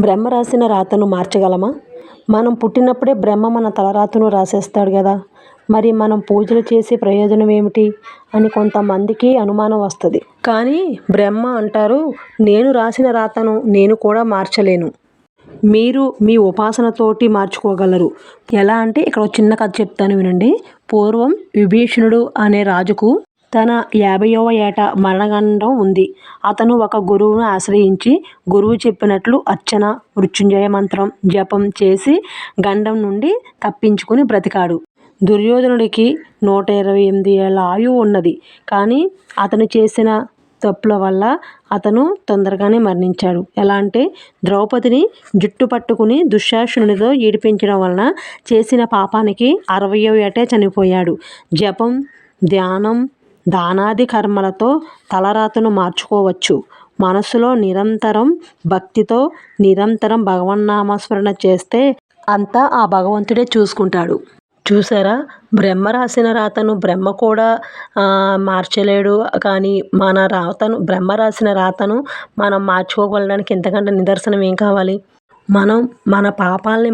బ్రహ్మ రాసిన రాతను మార్చగలమా? మనం పుట్టినప్పుడే బ్రహ్మ మన తలరాతను రాసేస్తాడు కదా! మరి మనం పూజలు చేసే ప్రయోజనం ఏమిటి అని కొంతమందికి అనుమానం వస్తది. కానీ బ్రహ్మ అంటారు, నేను రాసిన రాతను నేను కూడా మార్చలేను. మీరు మీ ఉపాసనతోటి మార్చుకోగలరు. ఎలా అంటే ఇక్కడ ఒక చిన్న కథ చెప్తాను వినండి. పూర్వం విభీషణుడు అనే రాజుకు తన 50వ ఏట మరణగండం ఉంది. అతను ఒక గురువును ఆశ్రయించి గురువు చెప్పినట్లు అర్చన, మృత్యుంజయ మంత్రం జపం చేసి గండం నుండి తప్పించుకుని బ్రతికాడు. దుర్యోధనుడికి 128 ఏళ్ల ఆయువు ఉన్నది. కానీ అతను చేసిన తప్పుల వల్ల అతను తొందరగానే మరణించాడు. ఎలా అంటే ద్రౌపదిని జుట్టు పట్టుకుని దుశ్శాసనునితో ఏడిపించడం వలన చేసిన పాపానికి 60వ ఏటే చనిపోయాడు. జపం, ధ్యానం, దానాది కర్మలతో తలరాతను మార్చుకోవచ్చు. మనసులో నిరంతరం భక్తితో నిరంతరం భగవన్నామస్మరణ చేస్తే అంతా ఆ భగవంతుడే చూసుకుంటాడు. చూసారా, బ్రహ్మ రాసిన రాతను బ్రహ్మ కూడా మార్చలేడు. కానీ బ్రహ్మ రాసిన రాతను మనం మార్చుకోగలడానికి ఇంతకంటే నిదర్శనం ఏం కావాలి? మనం మన పాపాలని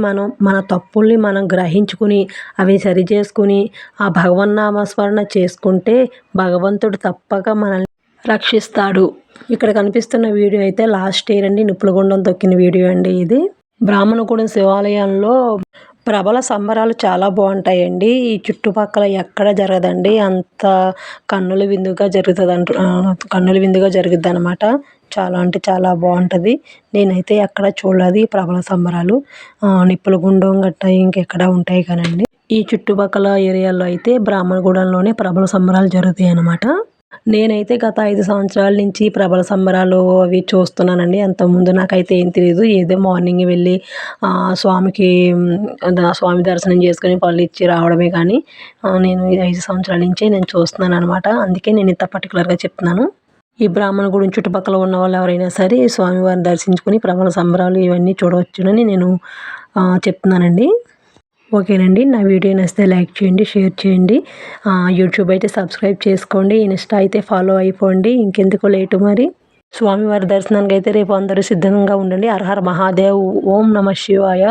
మన తప్పుల్ని మనం గ్రహించుకుని అవి సరిచేసుకుని ఆ భగవన్నామస్మరణ చేసుకుంటే భగవంతుడు తప్పక మనల్ని రక్షిస్తాడు. ఇక్కడ కనిపిస్తున్న వీడియో అయితే లాస్ట్ ఇయర్ అండి, నిప్పులగుండం తొక్కిన వీడియో అండి ఇది. బ్రాహ్మణగూడెం శివాలయంలో ప్రబల సంబరాలు చాలా బాగుంటాయండి. ఈ చుట్టుపక్కల ఎక్కడ జరగదండి, అంత కన్నుల విందుగా జరుగుద్ది అనమాట. చాలా అంటే చాలా బాగుంటుంది. నేనైతే ఎక్కడ చూడలేదు ఈ ప్రబల సంబరాలు. నిప్పులగుండం గట్టా ఇంకెక్కడ ఉంటాయి కానండి. ఈ చుట్టుపక్కల ఏరియాలో అయితే బ్రాహ్మణగూడెంలోనే ప్రబల సంబరాలు జరుగుతాయి అన్నమాట. నేనైతే గత 5 సంవత్సరాల నుంచి ప్రబల సంబరాలు అవి చూస్తున్నానండి. అంతకుముందు నాకైతే ఏం తెలియదు. ఏదో మార్నింగ్ వెళ్ళి స్వామి దర్శనం చేసుకొని పళ్ళు ఇచ్చి రావడమే. కానీ నేను ఈ 5 సంవత్సరాల నుంచే నేను చూస్తున్నాను అనమాట. అందుకే నేను ఇంత పర్టికులర్గా చెప్తున్నాను. ఈ బ్రాహ్మణగూడెం చుట్టుపక్కల ఉన్న వాళ్ళు ఎవరైనా సరే స్వామివారిని దర్శించుకొని ప్రబల సంబరాలు ఇవన్నీ చూడవచ్చునని నేను చెప్తున్నానండి. ఓకేనండి, నా వీడియో నచ్చితే లైక్ చేయండి, షేర్ చేయండి. యూట్యూబ్ అయితే సబ్స్క్రైబ్ చేసుకోండి, ఇన్స్టా అయితే ఫాలో అయిపోండి. ఇంకెందుకు లేటు మరి. స్వామివారి దర్శనానికి అయితే రేపు అందరూ సిద్ధంగా ఉండండి. హర హర మహాదేవ్. ఓం నమః శివాయ.